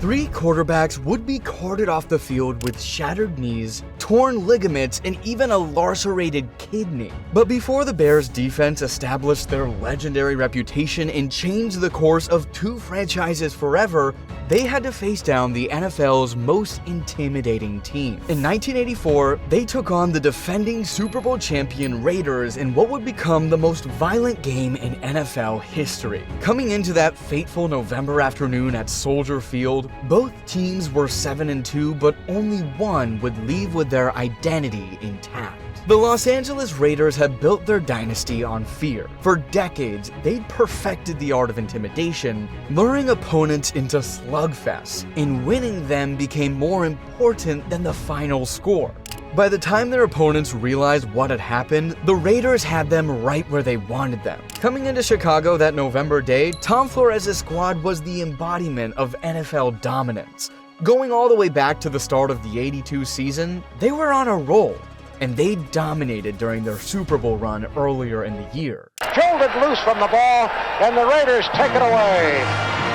3 quarterbacks would be carted off the field with shattered knees, torn ligaments, and even a lacerated kidney. But before the Bears' defense established their legendary reputation and changed the course of 2 franchises forever, they had to face down the NFL's most intimidating team. In 1984, they took on the defending Super Bowl champion Raiders in what would become the most violent game in NFL history. Coming into that fateful November afternoon at Soldier Field, both teams were 7-2, but only one would leave with their identity intact. The Los Angeles Raiders had built their dynasty on fear. For decades, they'd perfected the art of intimidation, luring opponents into slugfests, and winning them became more important than the final score. By the time their opponents realized what had happened, the Raiders had them right where they wanted them. Coming into Chicago that November day, Tom Flores' squad was the embodiment of NFL dominance. Going all the way back to the start of the '82 season, they were on a roll, and they dominated during their Super Bowl run earlier in the year. Jolted loose from the ball, and the Raiders take it away.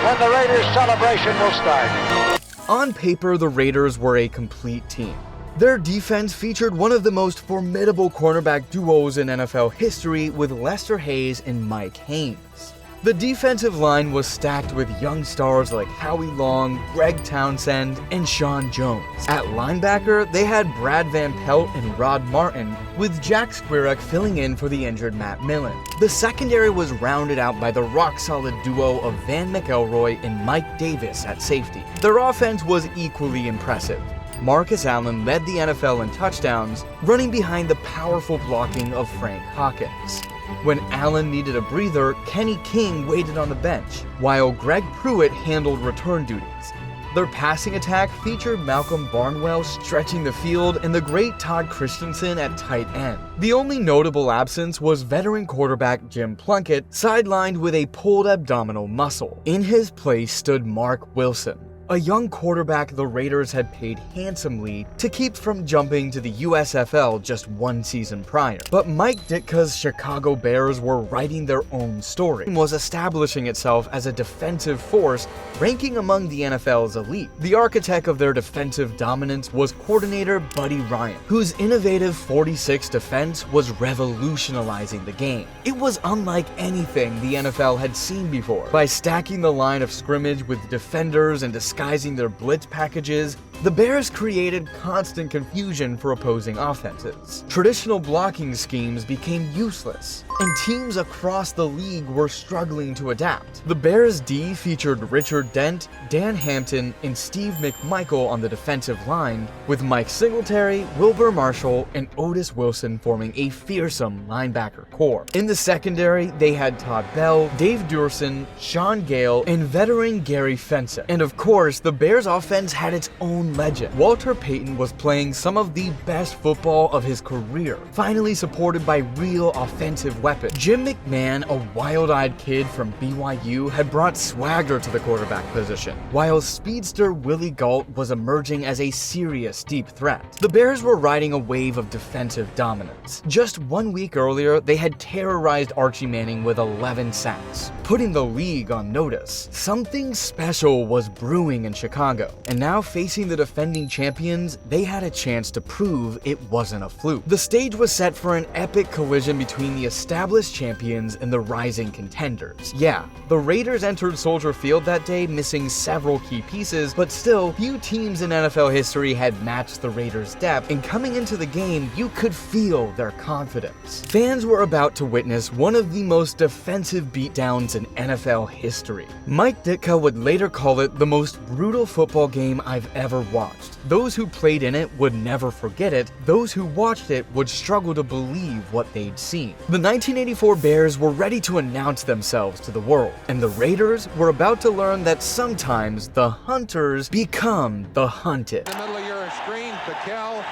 And the Raiders celebration will start. On paper, the Raiders were a complete team. Their defense featured one of the most formidable cornerback duos in NFL history with Lester Hayes and Mike Haynes. The defensive line was stacked with young stars like Howie Long, Greg Townsend, and Sean Jones. At linebacker, they had Brad Van Pelt and Rod Martin, with Jack Squirek filling in for the injured Matt Millen. The secondary was rounded out by the rock-solid duo of Van McElroy and Mike Davis at safety. Their offense was equally impressive. Marcus Allen led the NFL in touchdowns, running behind the powerful blocking of Frank Hawkins. When Allen needed a breather, Kenny King waited on the bench, while Greg Pruitt handled return duties. Their passing attack featured Malcolm Barnwell stretching the field and the great Todd Christensen at tight end. The only notable absence was veteran quarterback Jim Plunkett, sidelined with a pulled abdominal muscle. In his place stood Mark Wilson, a young quarterback the Raiders had paid handsomely to keep from jumping to the USFL just 1 season prior. But Mike Ditka's Chicago Bears were writing their own story and was establishing itself as a defensive force, ranking among the NFL's elite. The architect of their defensive dominance was coordinator Buddy Ryan, whose innovative 46 defense was revolutionizing the game. It was unlike anything the NFL had seen before. By stacking the line of scrimmage with defenders and disguising their blitz packages, the Bears created constant confusion for opposing offenses. Traditional blocking schemes became useless, and teams across the league were struggling to adapt. The Bears' D featured Richard Dent, Dan Hampton, and Steve McMichael on the defensive line, with Mike Singletary, Wilbur Marshall, and Otis Wilson forming a fearsome linebacker core. In the secondary, they had Todd Bell, Dave Durson, Sean Gale, and veteran Gary Fenton. And of course, the Bears' offense had its own legend. Walter Payton was playing some of the best football of his career, finally supported by real offensive weapons. Jim McMahon, a wild-eyed kid from BYU, had brought swagger to the quarterback position, while speedster Willie Gault was emerging as a serious deep threat. The Bears were riding a wave of defensive dominance. Just 1 week earlier, they had terrorized Archie Manning with 11 sacks, putting the league on notice. Something special was brewing in Chicago, and now facing the defending champions, they had a chance to prove it wasn't a fluke. The stage was set for an epic collision between the established champions and the rising contenders. Yeah, the Raiders entered Soldier Field that day missing several key pieces, but still, few teams in NFL history had matched the Raiders' depth, and coming into the game, you could feel their confidence. Fans were about to witness one of the most defensive beatdowns in NFL history. Mike Ditka would later call it the most brutal football game I've ever watched. Those who played in it would never forget it. Those who watched it would struggle to believe what they'd seen. The 1984 Bears were ready to announce themselves to the world, and the Raiders were about to learn that sometimes the hunters become the hunted. In the middle of your screen, Piquel,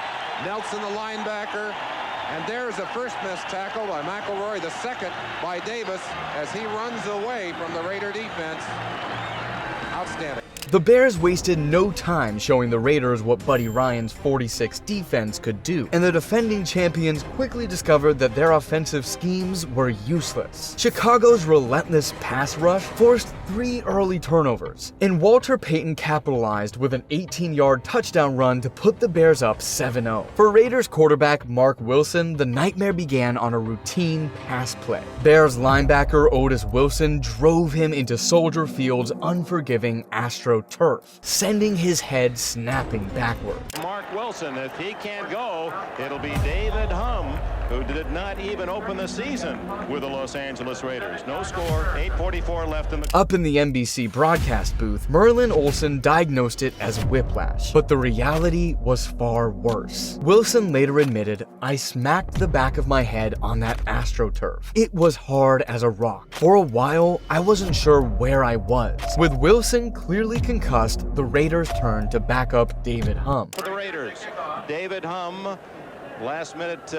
Nelson the linebacker, and there's a first missed tackle by McElroy, the second by Davis as he runs away from the Raider defense. Outstanding. The Bears wasted no time showing the Raiders what Buddy Ryan's 46 defense could do, and the defending champions quickly discovered that their offensive schemes were useless. Chicago's relentless pass rush forced 3 early turnovers, and Walter Payton capitalized with an 18-yard touchdown run to put the Bears up 7-0. For Raiders quarterback Mark Wilson, the nightmare began on a routine pass play. Bears linebacker Otis Wilson drove him into Soldier Field's unforgiving AstroTurf, sending his head snapping backward. Mark Wilson, if he can't go, it'll be David Hum, who did not even open the season with the Los Angeles Raiders. No score, 8:44 left in the... Up in the NBC broadcast booth, Merlin Olsen diagnosed it as whiplash, but the reality was far worse. Wilson later admitted, "I smacked the back of my head on that AstroTurf. It was hard as a rock. For a while, I wasn't sure where I was." With Wilson clearly concussed, the Raiders turned to backup David Hum. For the Raiders, David Hum, last minute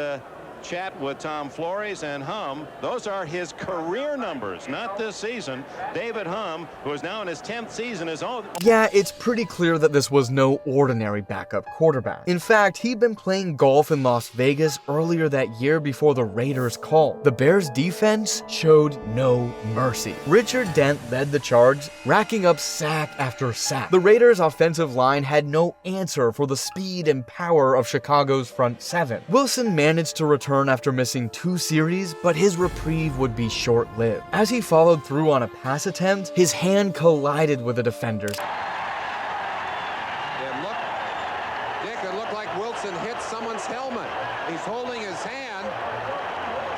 chat with Tom Flores, and Hum, those are his career numbers, not this season. David Hum, who is now in his 10th season, is all... Yeah, it's pretty clear that this was no ordinary backup quarterback. In fact, he'd been playing golf in Las Vegas earlier that year before the Raiders called. The Bears' defense showed no mercy. Richard Dent led the charge, racking up sack after sack. The Raiders' offensive line had no answer for the speed and power of Chicago's front seven. Wilson managed to return after missing 2 series, but his reprieve would be short-lived. As he followed through on a pass attempt, his hand collided with a defender's. It looked like Wilson hit someone's helmet. He's holding his hand.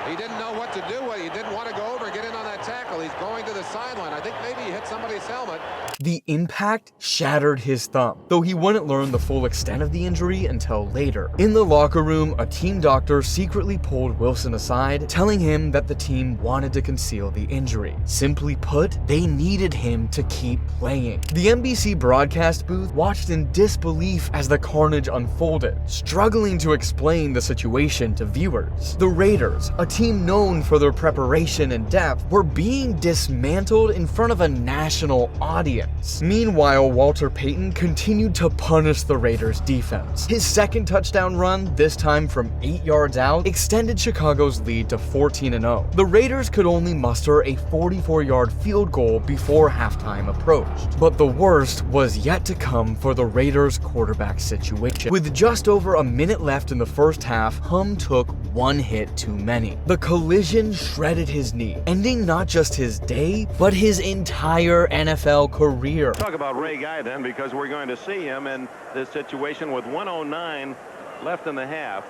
He didn't know what to do. He didn't want to go over and get in on that tackle. He's going to the sideline. I think maybe he hit somebody's helmet. The impact shattered his thumb, though he wouldn't learn the full extent of the injury until later. In the locker room, a team doctor secretly pulled Wilson aside, telling him that the team wanted to conceal the injury. Simply put, they needed him to keep playing. The NBC broadcast booth watched in disbelief as the carnage unfolded, struggling to explain the situation to viewers. The Raiders, a team known for their preparation and depth, were being dismantled in front of a national audience. Meanwhile, Walter Payton continued to punish the Raiders' defense. His second touchdown run, this time from 8 yards out, extended Chicago's lead to 14-0. The Raiders could only muster a 44-yard field goal before halftime approached. But the worst was yet to come for the Raiders' quarterback situation. With just over a minute left in the first half, Hum took one hit too many. The collision shredded his knee, ending not just his day, but his entire NFL career. Talk about Ray Guy then, because we're going to see him in this situation with 1:09 left in the half.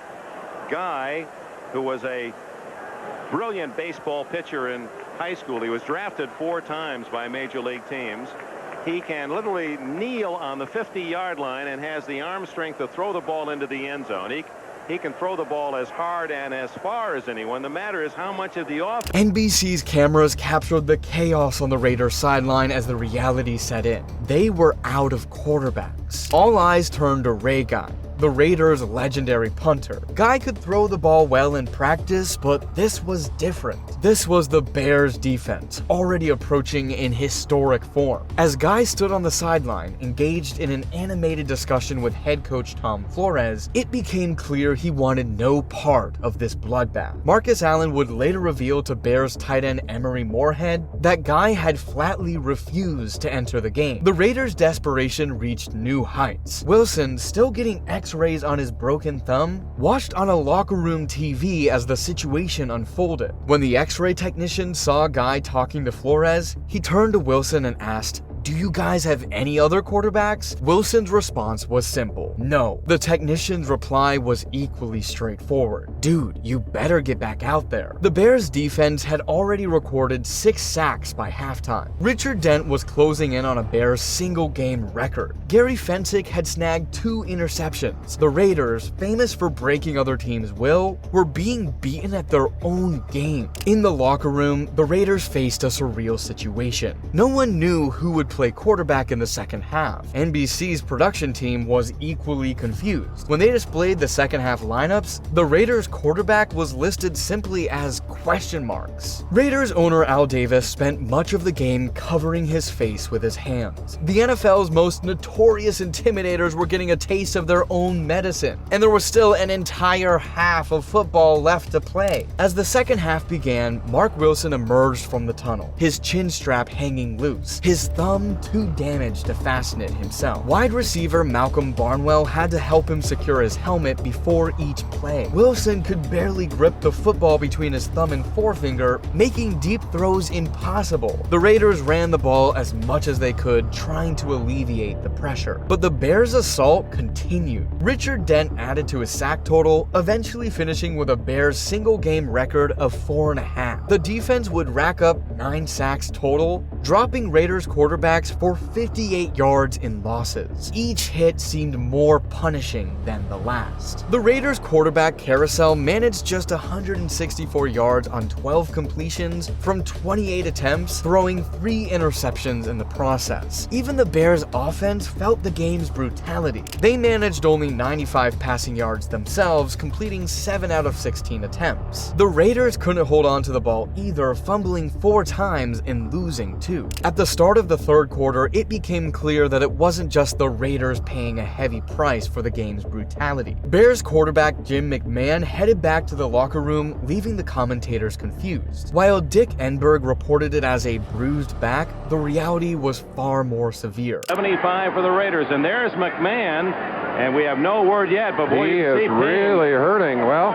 Guy, who was a brilliant baseball pitcher in high school, he was drafted 4 times by major league teams. He can literally kneel on the 50-yard line and has the arm strength to throw the ball into the end zone. He can throw the ball as hard and as far as anyone. The matter is how much of the offense. NBC's cameras captured the chaos on the Raiders sideline as the reality set in. They were out of quarterbacks. All eyes turned to Ray Guy, the Raiders' legendary punter. Guy could throw the ball well in practice, but this was different. This was the Bears' defense, already approaching in historic form. As Guy stood on the sideline, engaged in an animated discussion with head coach Tom Flores, it became clear he wanted no part of this bloodbath. Marcus Allen would later reveal to Bears tight end Emery Moorhead that Guy had flatly refused to enter the game. The Raiders' desperation reached new heights. Wilson, still getting X-rays on his broken thumb, watched on a locker room TV as the situation unfolded. When the X-ray technician saw Guy talking to Flores, he turned to Wilson and asked, "Do you guys have any other quarterbacks?" Wilson's response was simple, no. The technician's reply was equally straightforward. "Dude, you better get back out there." The Bears' defense had already recorded 6 sacks by halftime. Richard Dent was closing in on a Bears single-game record. Gary Fensick had snagged 2 interceptions. The Raiders, famous for breaking other teams' will, were being beaten at their own game. In the locker room, the Raiders faced a surreal situation. No one knew who would play quarterback in the second half. NBC's production team was equally confused. When they displayed the second half lineups, the Raiders quarterback was listed simply as question marks. Raiders owner Al Davis spent much of the game covering his face with his hands. The NFL's most notorious intimidators were getting a taste of their own medicine, and there was still an entire half of football left to play. As the second half began, Mark Wilson emerged from the tunnel, his chin strap hanging loose, his thumb too damaged to fasten it himself. Wide receiver Malcolm Barnwell had to help him secure his helmet before each play. Wilson could barely grip the football between his thumb and forefinger, making deep throws impossible. The Raiders ran the ball as much as they could, trying to alleviate the pressure. But the Bears' assault continued. Richard Dent added to his sack total, eventually finishing with a Bears single-game record of 4.5. The defense would rack up 9 sacks total, dropping Raiders quarterbacks for 58 yards in losses. Each hit seemed more punishing than the last. The Raiders quarterback carousel managed just 164 yards on 12 completions from 28 attempts, throwing 3 interceptions in the process. Even the Bears offense felt the game's brutality. They managed only 95 passing yards themselves, completing 7 out of 16 attempts. The Raiders couldn't hold on to the ball either, fumbling 4 times and losing 2. At the start of the third quarter, it became clear that it wasn't just the Raiders paying a heavy price for the game's brutality. Bears quarterback Jim McMahon headed back to the locker room, leaving the commentators confused. While Dick Enberg reported it as a bruised back, the reality was far more severe. 75 for the Raiders, and there's McMahon, and we have no word yet, but boy, He is really hurting. Well,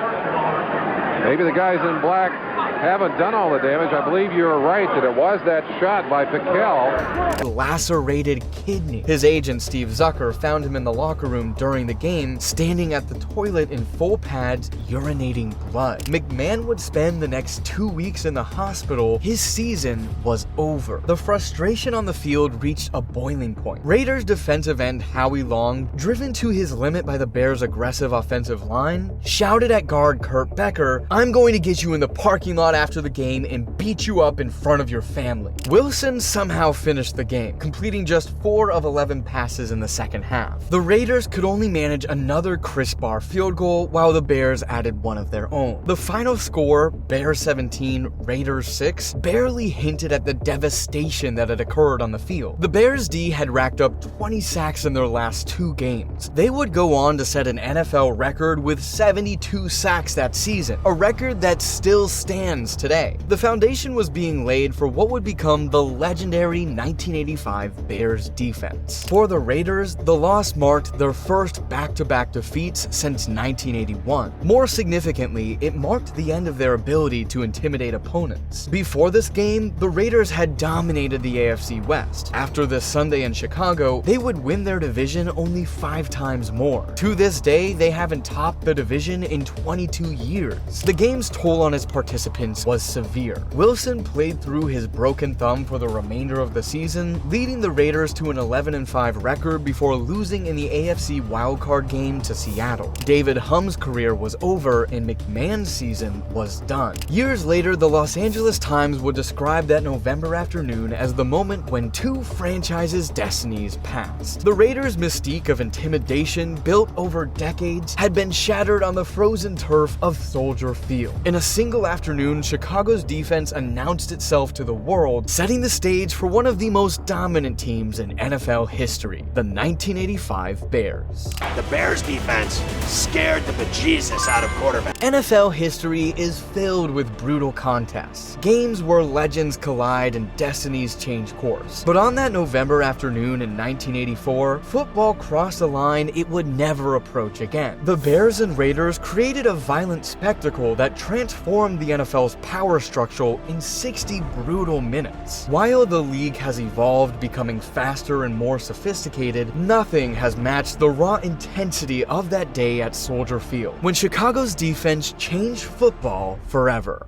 maybe the guys in black haven't done all the damage. I believe you're right that it was that shot by Piquel. Lacerated kidney. His agent Steve Zucker found him in the locker room during the game, standing at the toilet in full pads, urinating blood. McMahon would spend the next 2 weeks in the hospital. His season was over. The frustration on the field reached a boiling point. Raiders defensive end Howie Long, driven to his limit by the Bears' aggressive offensive line, shouted at guard Kurt Becker, "I'm going to get you in the parking lot after the game and beat you up in front of your family." Wilson somehow finished the game, completing just 4 of 11 passes in the second half. The Raiders could only manage another Chris Barr field goal, while the Bears added one of their own. The final score, Bears 17, Raiders 6, barely hinted at the devastation that had occurred on the field. The Bears D had racked up 20 sacks in their last 2 games. They would go on to set an NFL record with 72 sacks that season, a record that still stands today. The foundation was being laid for what would become the legendary 1985 Bears defense. For the Raiders, the loss marked their first back-to-back defeats since 1981. More significantly, it marked the end of their ability to intimidate opponents. Before this game, the Raiders had dominated the AFC West. After this Sunday in Chicago, they would win their division only 5 times more. To this day, they haven't topped the division in 22 years. The game's toll on its participants was severe. Wilson played through his broken thumb for the remainder of the season, leading the Raiders to an 11-5 record before losing in the AFC wildcard game to Seattle. David Humm's career was over and McMahon's season was done. Years later, the Los Angeles Times would describe that November afternoon as the moment when 2 franchises' destinies passed. The Raiders' mystique of intimidation, built over decades, had been shattered on the frozen turf of Soldier Field. In a single afternoon, Chicago's defense announced itself to the world, setting the stage for one of the most dominant teams in NFL history, the 1985 Bears. The Bears defense scared the bejesus out of quarterback. NFL history is filled with brutal contests, games where legends collide and destinies change course. But on that November afternoon in 1984, football crossed a line it would never approach again. The Bears and Raiders created a violent spectacle that transformed the NFL's power structure in 60 brutal minutes. While the league has evolved, becoming faster and more sophisticated, nothing has matched the raw intensity of that day at Soldier Field, when Chicago's defense changed football forever.